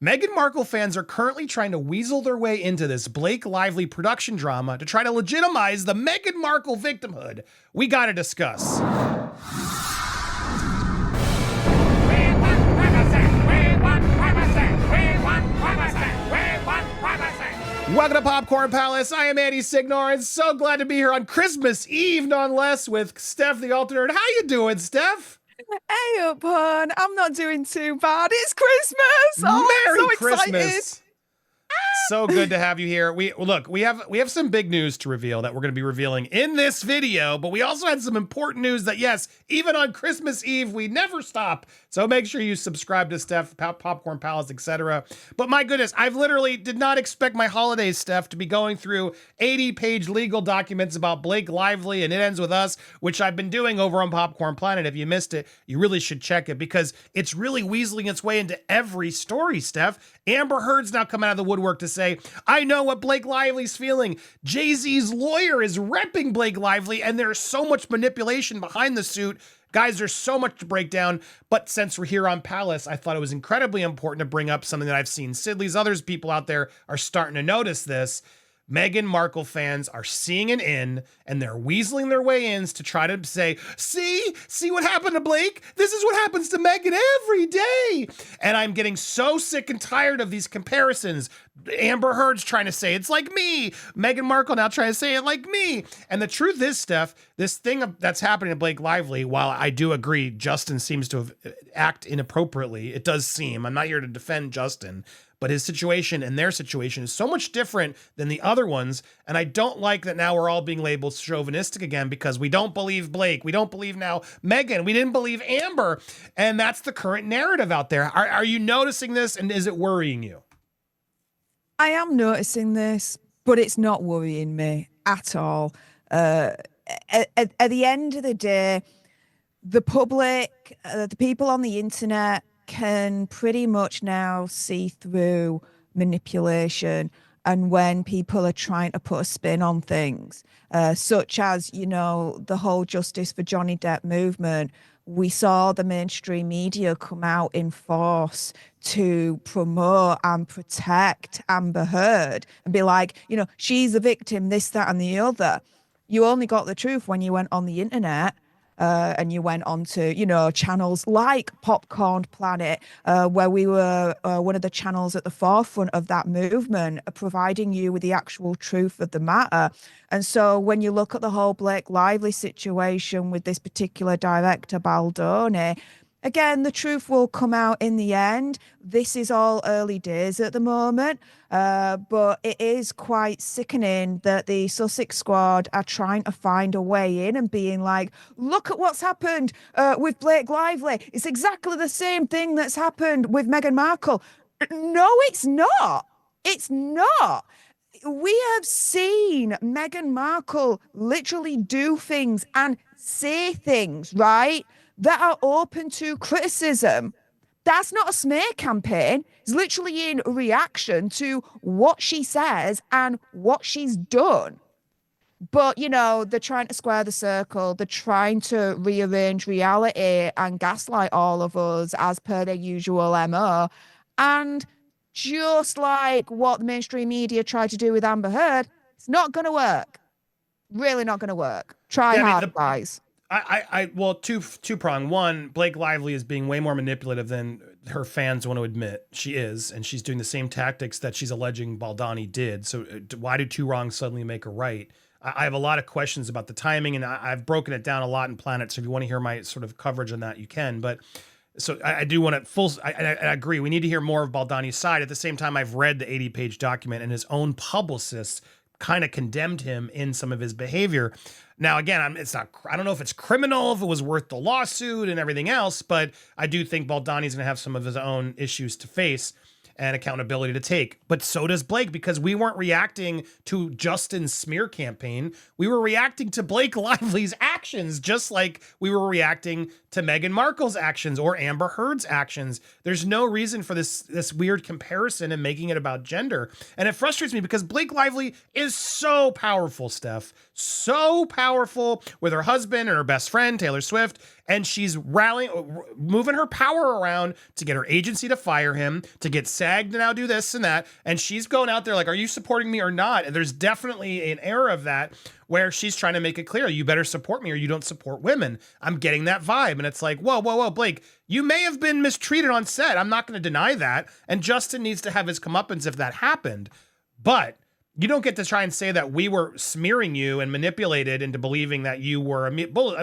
Meghan Markle fans are currently trying to weasel their way into this Blake Lively production drama to try to legitimize the Meghan Markle victimhood. We gotta discuss. Welcome to Popcorn Palace. I am Andy Signor, and so glad to be here on Christmas Eve, none less, with Steph the alternate. How you doing, Steph? Hey up, hon. I'm not doing too bad. It's Christmas. Oh, I'm Merry so Christmas. excited. So good to have you here. We have some big news to reveal that we're going to be revealing in this video, but we also had some important news that, yes, even on Christmas Eve, we never stop. So make sure you subscribe to Steph, Popcorn Palace, etc. But my goodness, I've literally did not expect my holidays, Steph, to be going through 80-page legal documents about Blake Lively and It Ends With Us, which I've been doing over on Popcorn Planet. If you missed it, you really should check it because it's really weaseling its way into every story, Steph. Amber Heard's now come out of the woodwork to say, I know what Blake Lively's feeling. Jay-Z's lawyer is repping Blake Lively, and there's so much manipulation behind the suit. Guys, there's so much to break down, but since we're here on Palace, I thought it was incredibly important to bring up something that I've seen Sidley's others people out there are starting to notice this. Meghan Markle fans are seeing an in, and they're weaseling their way in to try to say, see what happened to Blake? This is what happens to Meghan every day. And I'm getting so sick and tired of these comparisons. Amber Heard's trying to say it's like me. Meghan Markle now trying to say it like me. And the truth is, Steph, this thing that's happening to Blake Lively, while I do agree Justin seems to have acted inappropriately, it does seem, I'm not here to defend Justin, but his situation and their situation is so much different than the other ones. And I don't like that now we're all being labeled chauvinistic again because we don't believe Blake. We don't believe now Meghan. We didn't believe Amber. And that's the current narrative out there. Are you noticing this, and is it worrying you? I am noticing this, but it's not worrying me at all. At the end of the day, the public, the people on the internet can pretty much now see through manipulation and when people are trying to put a spin on things, such as, the whole Justice for Johnny Depp movement. We saw the mainstream media come out in force to promote and protect Amber Heard and be like, she's a victim, this, that, and the other. You only got the truth when you went on the internet. And you went on to, channels like Popcorn Planet, where we were one of the channels at the forefront of that movement, providing you with the actual truth of the matter. And so when you look at the whole Blake Lively situation with this particular director, Baldoni, again, the truth will come out in the end. This is all early days at the moment, but it is quite sickening that the Sussex squad are trying to find a way in and being like, look at what's happened with Blake Lively. It's exactly the same thing that's happened with Meghan Markle. No, it's not. It's not. We have seen Meghan Markle literally do things and say things, right, that are open to criticism. That's not a smear campaign. It's literally in reaction to what she says and what she's done. But, they're trying to square the circle. They're trying to rearrange reality and gaslight all of us as per their usual MO. And just like what the mainstream media tried to do with Amber Heard, it's not going to work. Really not going to work. Try hard, guys. Well, two-prong. One, Blake Lively is being way more manipulative than her fans want to admit. She is, and she's doing the same tactics that she's alleging Baldoni did. So why do two wrongs suddenly make a right? I have a lot of questions about the timing, and I've broken it down a lot in Planet. So if you want to hear my sort of coverage on that, you can. But so I do want to I agree. We need to hear more of Baldoni's side. At the same time, I've read the 80-page document, and his own publicists kind of condemned him in some of his behavior. Now, again, I don't know if it's criminal, if it was worth the lawsuit and everything else, but I do think Baldoni's going to have some of his own issues to face and accountability to take. But so does Blake, because we weren't reacting to Justin's smear campaign. We were reacting to Blake Lively's actions, just like we were reacting to Meghan Markle's actions or Amber Heard's actions. There's no reason for this weird comparison and making it about gender. And it frustrates me because Blake Lively is so powerful, Steph. So powerful with her husband and her best friend, Taylor Swift. and she's rallying, moving her power around to get her agency to fire him, to get SAG to now do this and that. And she's going out there like, are you supporting me or not? And there's definitely an era of that where she's trying to make it clear, you better support me or you don't support women. I'm getting that vibe. And it's like, whoa, Blake, you may have been mistreated on set. I'm not going to deny that. And Justin needs to have his comeuppance if that happened. But you don't get to try and say that we were smearing you and manipulated into believing that you were a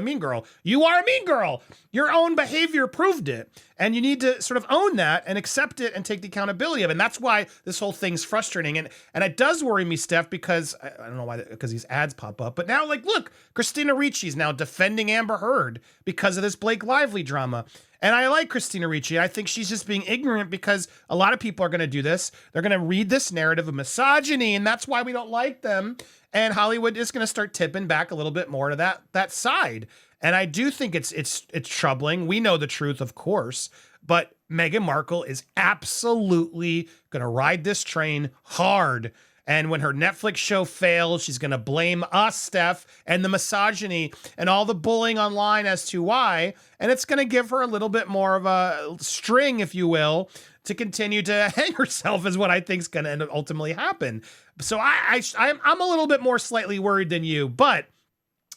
mean girl. You are a mean girl. Your own behavior proved it. And you need to sort of own that and accept it and take the accountability of it. And that's why this whole thing's frustrating. And it does worry me, Steph, because I don't know why, because these ads pop up. But now, like, look, Christina Ricci's now defending Amber Heard because of this Blake Lively drama. And I like Christina Ricci. I think she's just being ignorant because a lot of people are going to do this. They're going to read this narrative of misogyny, and that's why we don't like them. And Hollywood is going to start tipping back a little bit more to that side. And I do think it's troubling. We know the truth, of course, but Meghan Markle is absolutely going to ride this train hard. And when her Netflix show fails, she's going to blame us, Steph, and the misogyny and all the bullying online as to why. And it's going to give her a little bit more of a string, if you will, to continue to hang herself is what I think is going to ultimately happen. So I'm a little bit more slightly worried than you. But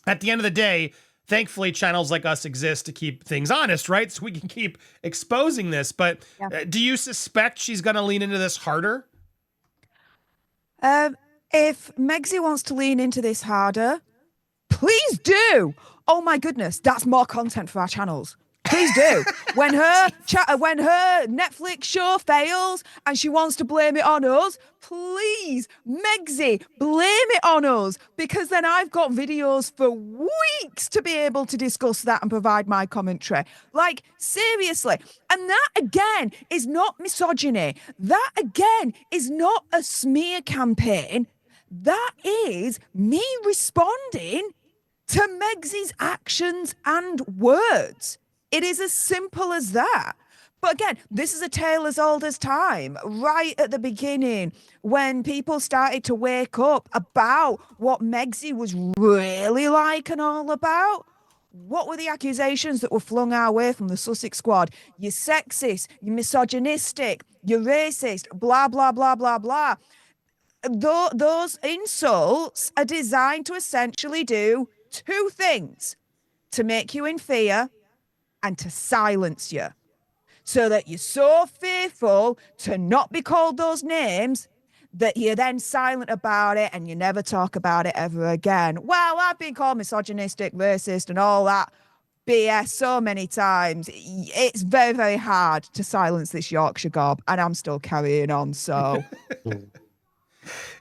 at the end of the day, thankfully, channels like us exist to keep things honest, right? So we can keep exposing this. But do you suspect she's going to lean into this harder? If Megsy wants to lean into this harder, please do. Oh my goodness, that's more content for our channels. Please do. When her Netflix show fails and she wants to blame it on us, please, Megsy, blame it on us, because then I've got videos for weeks to be able to discuss that and provide my commentary. Like, seriously. And that, again, is not misogyny. That, again, is not a smear campaign. That is me responding to Megsy's actions and words. It is as simple as that. But again, this is a tale as old as time. Right at the beginning, when people started to wake up about what Megsy was really like and all about, what were the accusations that were flung our way from the Sussex squad? You're sexist, you're misogynistic, you're racist, blah, blah, blah, blah, blah. Those insults are designed to essentially do two things: to make you in fear and to silence you, so that you're so fearful to not be called those names that you're then silent about it and you never talk about it ever again. Well, I've been called misogynistic, racist, and all that BS so many times. It's very, very hard to silence this Yorkshire gob, and I'm still carrying on, so...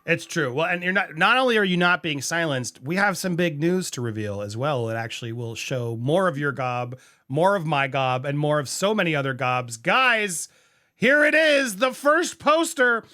It's true. Well, and you're not only are you not being silenced, we have some big news to reveal as well. It actually will show more of your gob, more of my gob, and more of so many other gobs. Guys, here it is, the first poster.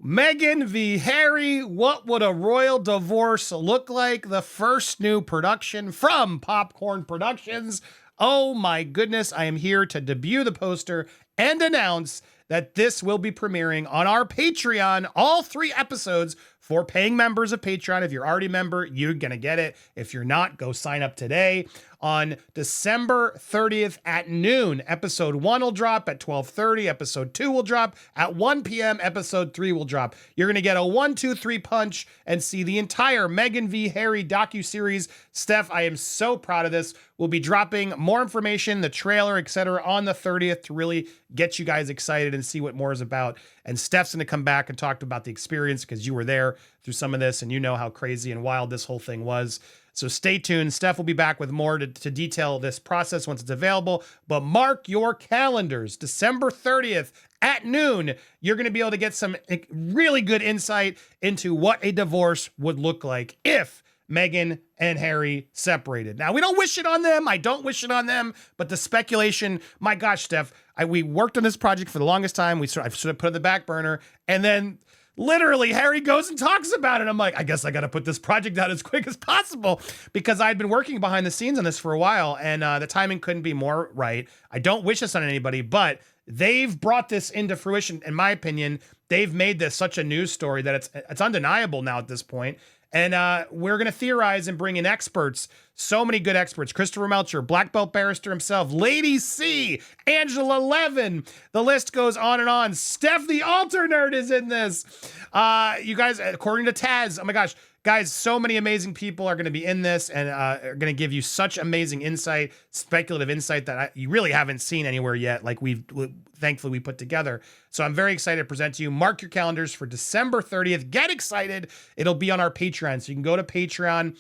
Meghan v. Harry, what would a royal divorce look like? The first new production from Popcorn Productions. Oh my goodness, I am here to debut the poster and announce that this will be premiering on our Patreon, all 3 episodes for paying members of Patreon. If you're already a member, you're going to get it. If you're not, go sign up today. On December 30th at noon, episode 1 will drop at 12:30. Episode 2 will drop at 1 p.m. Episode 3 will drop. You're going to get a 1, 2, 3 punch and see the entire Meghan v. Harry docuseries. Steph, I am so proud of this. We'll be dropping more information, the trailer, etc., on the 30th to really get you guys excited and see what more is about. And Steph's going to come back and talk about the experience because you were there through some of this and you know how crazy and wild this whole thing was. So stay tuned. Steph will be back with more to detail this process once it's available. But mark your calendars. December 30th at noon, you're going to be able to get some really good insight into what a divorce would look like if Meghan and Harry separated. Now, we don't wish it on them. I don't wish it on them. But the speculation, my gosh, Steph, we worked on this project for the longest time. I sort of put it on the back burner. And then literally, Harry goes and talks about it. I'm like, I guess I got to put this project out as quick as possible because I'd been working behind the scenes on this for a while and the timing couldn't be more right. I don't wish this on anybody, but they've brought this into fruition. In my opinion, they've made this such a news story that it's undeniable now at this point. And we're going to theorize and bring in experts. So many good experts. Christopher Melcher, black belt barrister himself, Lady C, Angela Levin. The list goes on and on. Steph the Altar Nerd is in this. You guys, according to Taz, oh my gosh, guys, so many amazing people are going to be in this and are going to give you such amazing insight, speculative insight that you really haven't seen anywhere yet, like thankfully we put together. So I'm very excited to present to you. Mark your calendars for December 30th. Get excited. It'll be on our Patreon. So you can go to Patreon.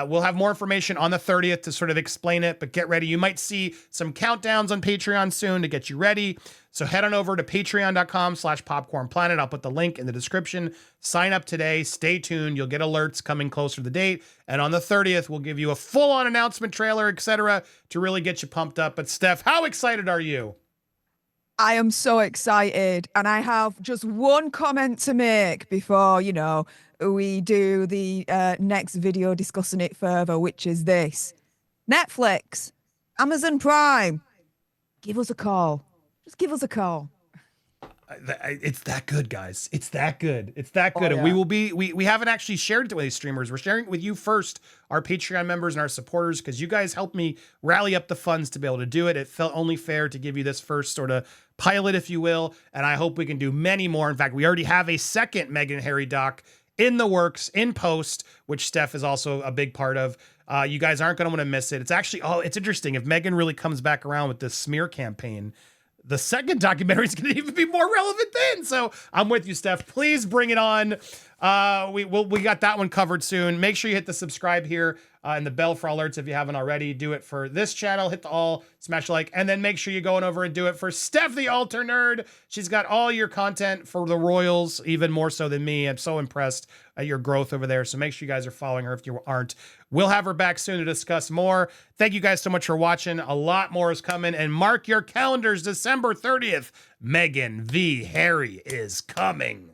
We'll have more information on the 30th to sort of explain it, but get ready. You might see some countdowns on Patreon soon to get you ready. So head on over to patreon.com/popcornplanet. I'll put the link in the description. Sign up today. Stay tuned. You'll get alerts coming closer to the date. And on the 30th, we'll give you a full-on announcement trailer, etc., to really get you pumped up. But Steph, how excited are you? I am so excited. And I have just one comment to make before, we do the next video discussing it further, which is this. Netflix, Amazon Prime, give us a call. Just give us a call. It's that good, guys. It's that good. It's that good. Oh, yeah. And we haven't actually shared it with these streamers. We're sharing it with you first, our Patreon members and our supporters, because you guys helped me rally up the funds to be able to do it. It felt only fair to give you this first sort of pilot, if you will. And I hope we can do many more. In fact, we already have a second Meghan and Harry doc in the works, in post, which Steph is also a big part of. You guys aren't going to want to miss it. It's actually, it's interesting. If Meghan really comes back around with this smear campaign, the second documentary is going to even be more relevant then. So I'm with you, Steph. Please bring it on. We got that one covered soon. Make sure you hit the subscribe here and the bell for alerts if you haven't already. Do it for this channel. Hit the all, smash like, and then make sure you go on over and do it for Steph the Altar Nerd. She's got all your content for the Royals, even more so than me. I'm so impressed at your growth over there. So make sure you guys are following her if you aren't. We'll have her back soon to discuss more. Thank you guys so much for watching. A lot more is coming. And mark your calendars, December 30th. Meghan v. Harry is coming.